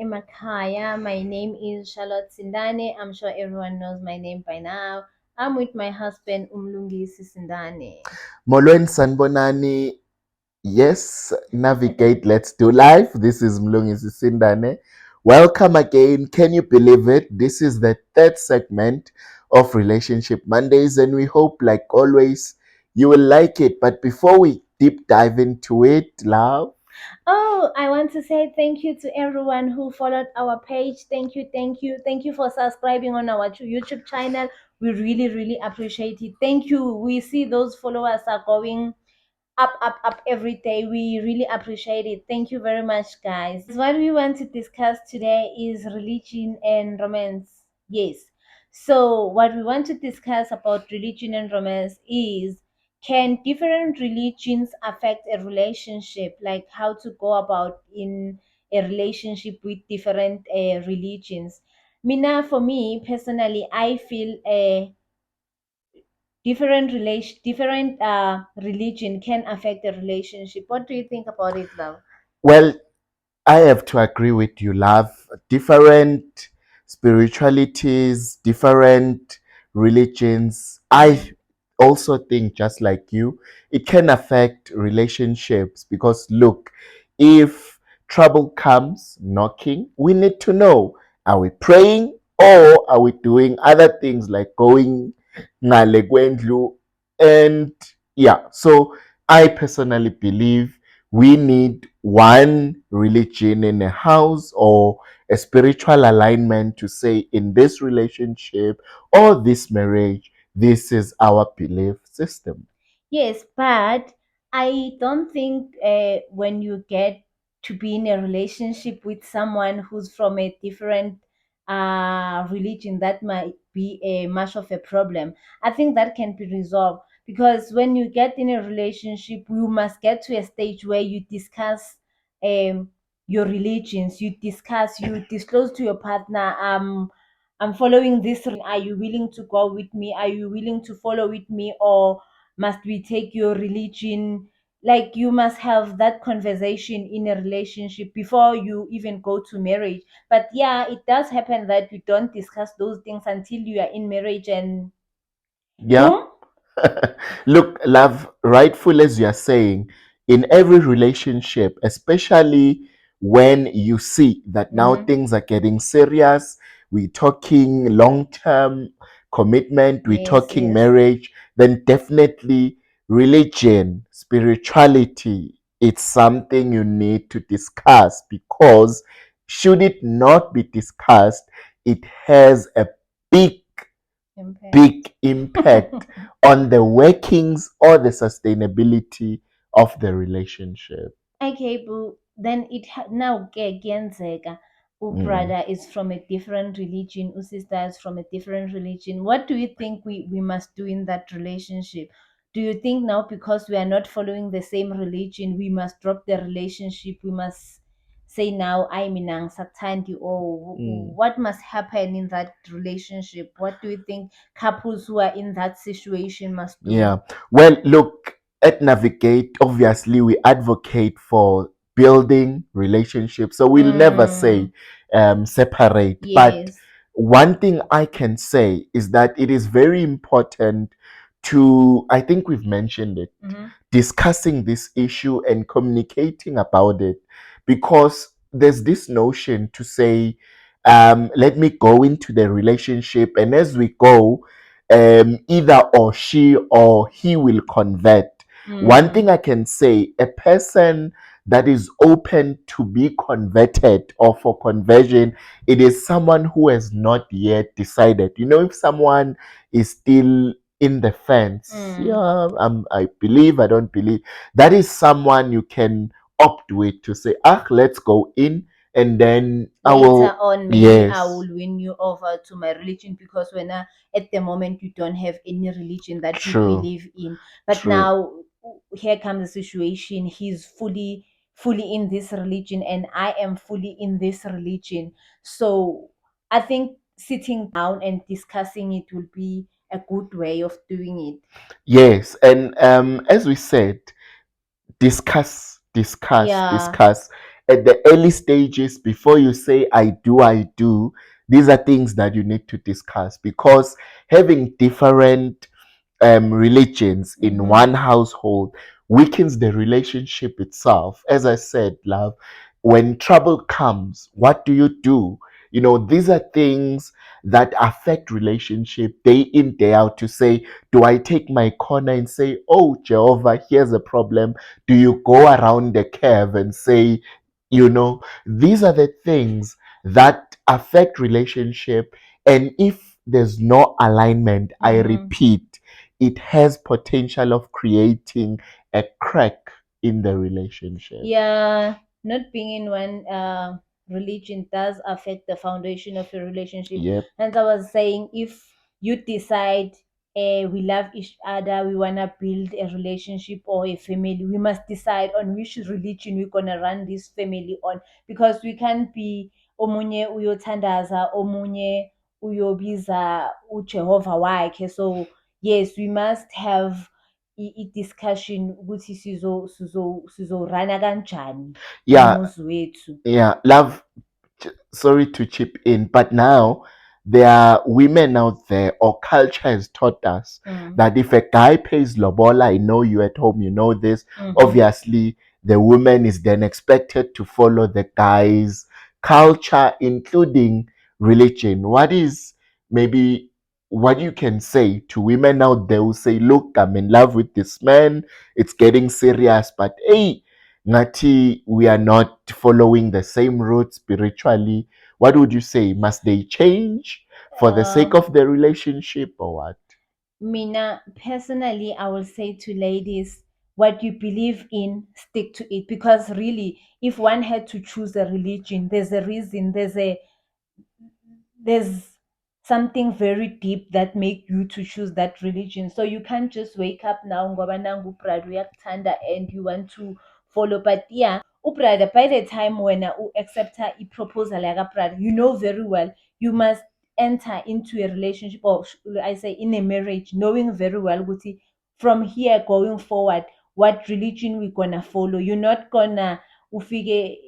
emakhaya. My name is Charlotte Sindane. I'm sure everyone knows my name by now. I'm with my husband Umlungisi Sindane. Molweni sanibonani. Yes, navigate. Let's do life. This is Mlungisi Sindane. Welcome again. Can you believe it? This is the third segment of Relationship Mondays, and we hope, like always, you will like it. But before we deep dive into it, love. Oh, I want to say thank you to everyone who followed our page. Thank you for subscribing on our YouTube channel. We really, really appreciate it. Thank you. We see those followers are going up every day. We really appreciate it. Thank you very much, guys. What we want to discuss today is religion and romance. Yes. So, what we want to discuss about religion and romance is, can different religions affect a relationship? Like how to go about in a relationship with different religions. Mina, for me personally, I feel different religion can affect the relationship. What do you think about it, love? Well, I have to agree with you, love. Different spiritualities, different religions. I also think, just like you, it can affect relationships because, look, if trouble comes knocking, we need to know, are we praying or are we doing other things like going ngale kwendlu? And yeah, so I personally believe we need one religion in a house or a spiritual alignment to say, in this relationship or this marriage, this is our belief system. Yes, but I don't think when you get to be in a relationship with someone who's from a different religion, that might be a much of a problem. I think that can be resolved because when you get in a relationship, you must get to a stage where you discuss um, your religions. You disclose to your partner, I'm following this. Are you willing to go with me? Are you willing to follow with me, or must we take your religion? Like, you must have that conversation in a relationship before you even go to marriage. But yeah, it does happen that you don't discuss those things until you are in marriage, and Yeah. boom. Look, love, rightful as you're saying, in every relationship, especially when you see that now Mm-hmm. things are getting serious, we're talking long term commitment, we're Yes, talking yes. marriage, then definitely religion, spirituality, it's something you need to discuss because should it not be discussed, it has a big Impact. big impact on the workings or the sustainability of the relationship. Okay, boo. Then now kuyenzeka. Mm. Brother is from a different religion, sister is from a different religion. What do you think we must do in that relationship? Do you think now, because we are not following the same religion, we must drop the relationship? We must say now, I minang saktandi, or Mm. what must happen in that relationship? What do you think couples who are in that situation must do? Yeah. Well, look, at Navigate, obviously, we advocate for building relationships. So we'll never say Mm, separate. But yes. one thing I can say is that it is very important to, I think we've mentioned it, Mm-hmm. discussing this issue and communicating about it. Because there's this notion to say, let me go into the relationship, and as we go, either or she or he will convert. One thing Mm. I can say, a person that is open to be converted or for conversion, it is someone who has not yet decided. You know, if someone is still in the fence, Mm. yeah, I believe, I don't believe, that is someone you can opt with to say, ah, let's go in, and then I Later will, on, maybe I yes, will win you over to my religion, because when at the moment you don't have any religion that you true, believe in. But true. now here comes the situation. He's fully in this religion, and I am fully in this religion. So I think sitting down and discussing it will be a good way of doing it. Yes, and as we said, discuss, discuss, Yeah. discuss. at the early stages, before you say I do, these are things that you need to discuss, because having different religions in Mm-hmm. one household weakens the relationship itself. As I said, love, when trouble comes, what do you do? You know, these are things that affect relationship day in, day out. To say, do I take my corner and say, oh, Jehovah, here's a problem? Do you go around the curve and say, you know, these are the things that affect relationship. And if there's no alignment, I Mm-hmm. repeat, it has potential of creating a crack in the relationship. Yeah, not being in one religion does affect the foundation of a relationship. Yep. And I was saying, if you decide we love each other, we want to build a relationship or a family, we must decide on which religion we're going to run this family on, because we can't be omunye uyothandaza, omunye uyobiza uJehova wakhe. So yes, we must have i-discussion ukuthi sizorana kanjani Yeah, umuzi wethu. yeah. Love, sorry to chip in, but now there are women out there, or culture has taught us Mm. that if a guy pays lobola, I know you at home, you know this, Mhm. obviously the woman is then expected to follow the guy's culture, including religion. What is maybe what you can say to women out there who say, look, I'm in love with this man, it's getting serious, but hey, Ngati, we are not following the same route spiritually. What would you say? Must they change for the Uh, sake of the relationship, or what? Mina, personally, I will say to ladies, what you believe in, stick to it. Because really, if one had to choose a religion, there's a reason, there's something very deep that make you to choose that religion. So you can't just wake up now ngoba nangu ubrother uyakuthanda and you want to follow. But yeah, ubrother, by the time when u accept a proposal like brother, you know very well you must enter into a relationship, or I say in a marriage, knowing very well ukuthi from here going forward what religion we're gonna follow. You're not gonna ufike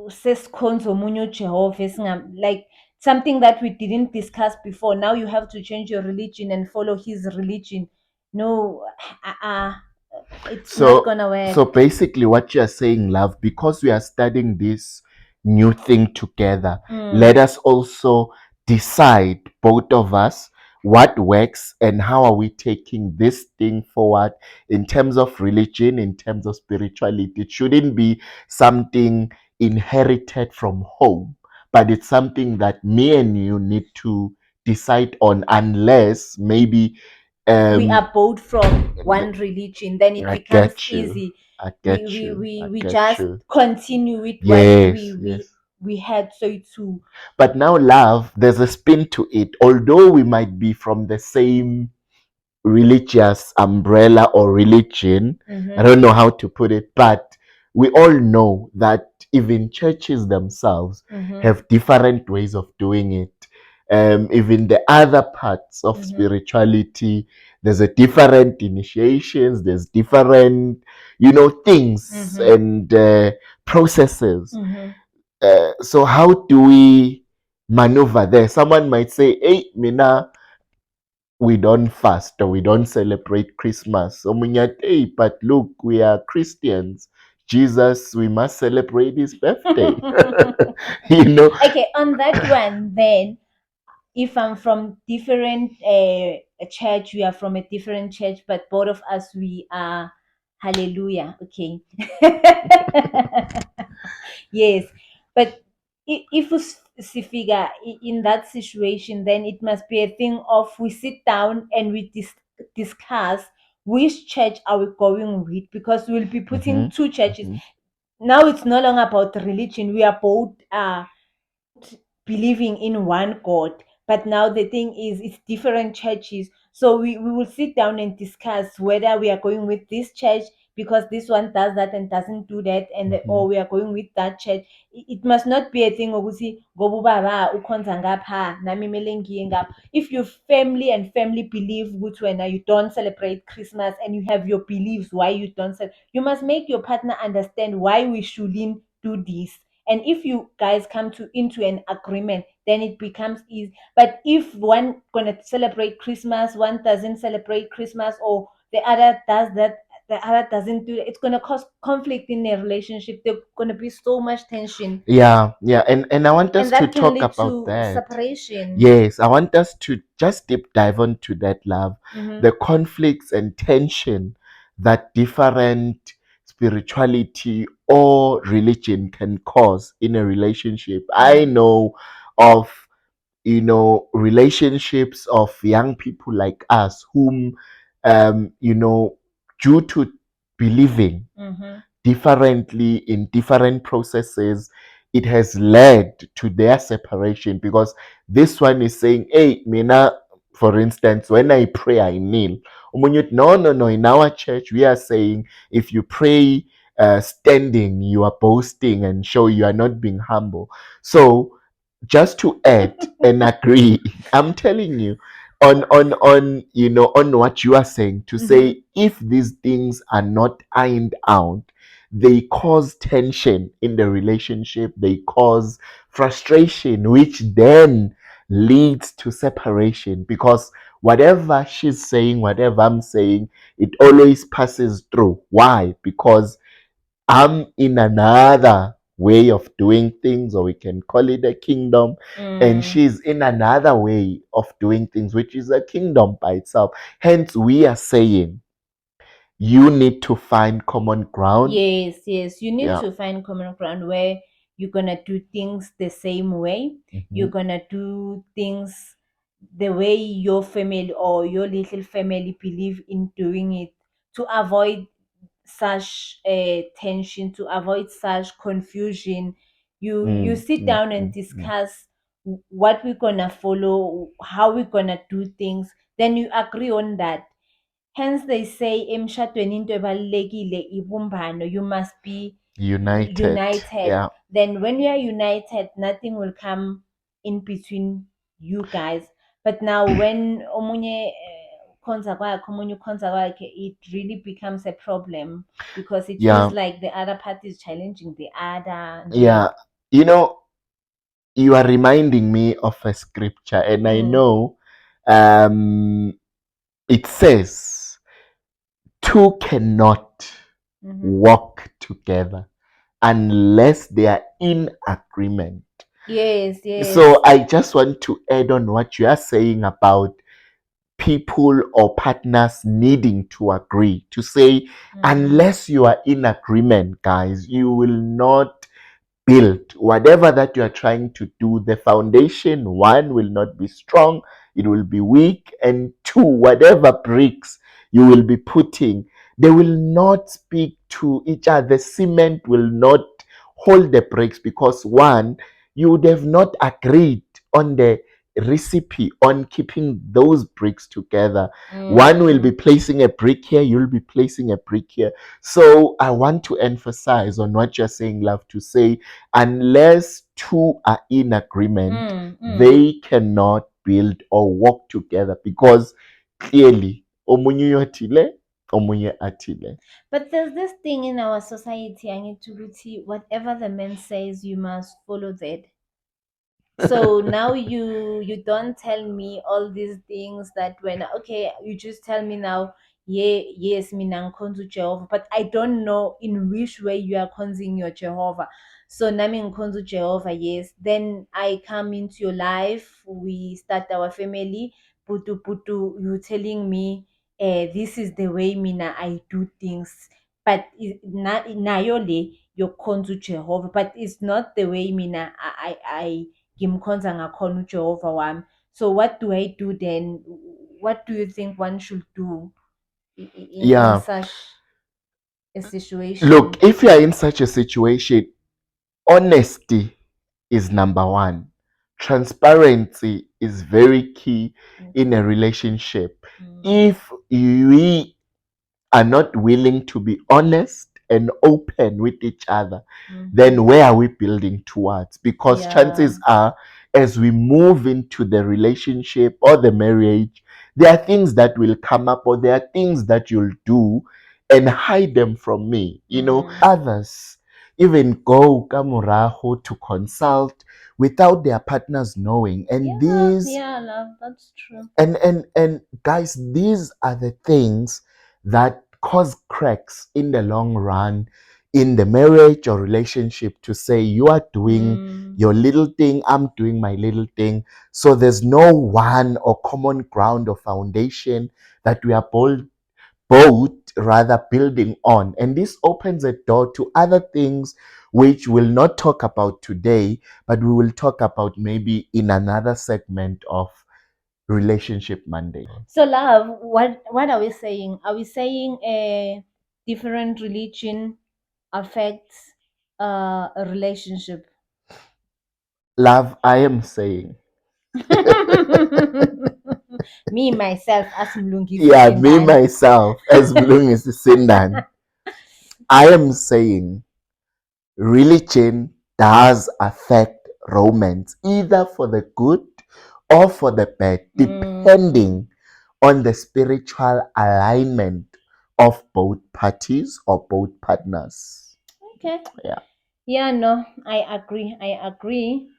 sesikhonza omunye uJehova like something that we didn't discuss before. Now you have to change your religion and follow his religion. No, it's not So, gonna work. so basically, what you're saying, love, because we are studying this new thing together, let Mm, us also decide, both of us, what works and how are we taking this thing forward in terms of religion, in terms of spirituality. It shouldn't be something inherited from home, but it's something that me and you need to decide on, unless maybe we um are both from one religion, then it I becomes get you. easy. I We get we you. we, I we get just you. continue with what Yes, yes. we had so to. But now, love, there's a spin to it. Although we might be from the same religious umbrella or religion, I Mm-hmm, don't know how to put it, but we all know that even churches themselves mm-hmm, have different ways of doing it. Even the other parts of mm-hmm, spirituality, there's a different initiations, there's different, you know, things mm-hmm, and processes. mm-hmm. So how do we maneuver there? Someone might say, hey, Mina, we don't fast or we don't celebrate Christmas. Omunyat, hey, but look, we are Christians. Jesus, we must celebrate his birthday. you know, Okay, on that one, then if I'm from different church, we are from a different church, but both of us we are hallelujah. Okay. Yes, but if we see figure in that situation, then it must be a thing of we sit down and we discuss which church are we going with, because we'll be putting mhm, two churches. mhm. Now it's no longer about religion. We are both believing in one God. But now the thing is, it's different churches. So we will sit down and discuss whether we are going with this church because this one does that and doesn't do that, or Mhm. we are going with that church. It must not be a thing of ngoba ubaba ukhonza ngapha nami kumele ngiye ngapha. If your family and family believe ukuthi wena you don't celebrate Christmas and you have your beliefs why you don't celebrate, you must make your partner understand why we shouldn't do this. And if you guys come to into an agreement, then it becomes easy. But if one gonna celebrate Christmas, one doesn't celebrate Christmas, or the other does that, the other doesn't do it, it's gonna cause conflict in a relationship. There's gonna be so much tension, Yeah, yeah, and I want us and to that can talk lead about to that. separation. Yes, I want us to just deep dive onto that, love. Mm-hmm. The conflicts and tension that different spirituality or religion can cause in a relationship. I Mm-hmm. know of, relationships of young people like us whom, due to believing Mm-hmm. differently in different processes, it has led to their separation, because this one is saying, hey, Mina, for instance, when I pray, I kneel. No, no, no. In our church, we are saying if you pray standing, you are boasting and show you are not being humble. So, just to add and agree, I'm telling you, on what you are saying, to Mm-hmm. say if these things are not ironed out, they cause tension in the relationship, they cause frustration, which then leads to separation, because whatever she's saying, whatever I'm saying, it always passes through. Why? Because I'm in another way of doing things, or we can call it a kingdom, and Mm. she's in another way of doing things, which is a kingdom by itself. Hence, we are saying you need to find common ground. Yes, yes. You need Yeah. to find common ground where you're gonna do things the same way. You're Mhm. gonna do things the way your family or your little family believe in doing it, to avoid such tension, to avoid such confusion. You Mm, sit mm, down and mm, mm. discuss what we're gonna follow, how we're gonna do things. Then you agree on that. Hence they say emshadweni into ebalulekile ibumbano. You must be United. united. Yeah. Then when you are united, nothing will come in between you guys. But now when omunye ukhonza kwakhe, omunye ukhonza kwakhe, it really becomes a problem, because it feels Yeah. like the other party is challenging the other. Yeah. You know, you are reminding me of a scripture, and I Mm, know it says, two cannot mm-hmm. walk together unless they are in agreement. Yes, yes. So I just want to add on what you are saying about people or partners needing to agree, to say, Mm, unless you are in agreement, guys, you will not build whatever that you are trying to do. The foundation, one, will not be strong, it will be weak, and two, whatever bricks you will be putting, they will not speak to each other. The cement will not hold the bricks, because one, you would have not agreed on the recipe on keeping those bricks together. One will be mm, placing a brick here, you'll be placing a brick here. So I want to emphasize on what you're saying, love, to say, unless two are in agreement, mm, mm. they cannot build or work together, because clearly omunye uyothile, omunye athile. But there's this thing in our society, I need to see whatever the man says, you must follow that. So now you don't tell me all these things that when okay, you just tell me now, yeah, yes, mina ngikhonza Jehovah, but I don't know in which way you are khonzing your Jehovah. So nami ngikhonza Jehovah, yes. Then I come into your life, we start our family, putu putu, you telling me this is the way mina I do things. But nayo le yokhonza Jehovah, but it's not the way mina I ngimkhonza ngakhona uJehova wami. So what do I do then? What do you think one should do in Yeah. such a situation? Look, if you are in such a situation, honesty is number one. Transparency is very key in Okay. a relationship. Mm, If we are not willing to be honest and open with each other, mm-hmm. then where are we building towards? Because Yeah. chances are, as we move into the relationship or the marriage, there are things that will come up, or there are things that you'll do and hide them from me. Mm, Others, even go kamuraho to consult without their partners knowing. And Yeah, these yeah, love, that's true. and guys, these are the things that cause cracks in the long run in the marriage or relationship, to say you are doing Mm. your little thing, I'm doing my little thing, so there's no one or common ground or foundation that we are both rather building on. And this opens a door to other things which we'll not talk about today, but we will talk about maybe in another segment of Relationship Monday. So, love, what are we saying? Are we saying a different religion affects a relationship? Love, I am saying, Me myself as Mlungisi yeah, me Sindani. myself, as Bloom is Sindan, I am saying religion does affect romance, either for the good or for the bad, Mm, depending on the spiritual alignment of both parties or both partners. okay. Yeah. Yeah, no, I agree. I agree.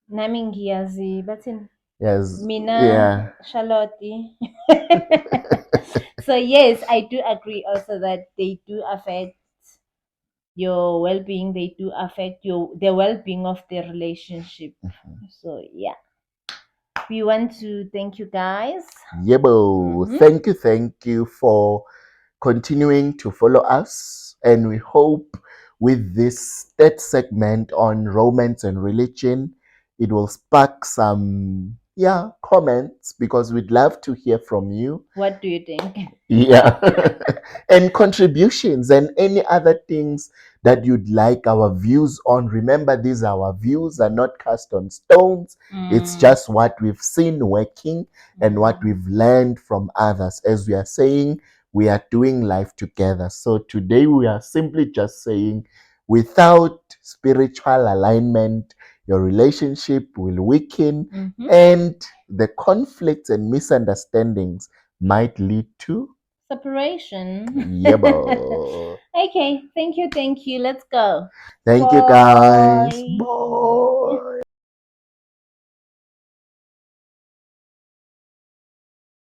Nami ngiyazi bathini Yes. mina Yeah. Charlotte. So yes, I do agree also that they do affect your well-being. They do affect the well-being of the relationship. So yeah, we want to thank you guys. Yebo. Mm-hmm. Thank you for continuing to follow us. And we hope with this third segment on romance and religion, it will spark some, yeah, comments, because we'd love to hear from you. What do you think? Yeah. And contributions and any other things that you'd like our views on. Remember, these are our views, are not cast on stones. It's Mm, just what we've seen working and what we've learned from others. As we are saying, we are doing life together. So today we are simply just saying, without spiritual alignment, your relationship will weaken, mm-hmm. and the conflicts and misunderstandings might lead to Separation. yebo. Okay, thank you, thank you. Let's go. Thank you guys. Bye. Bye.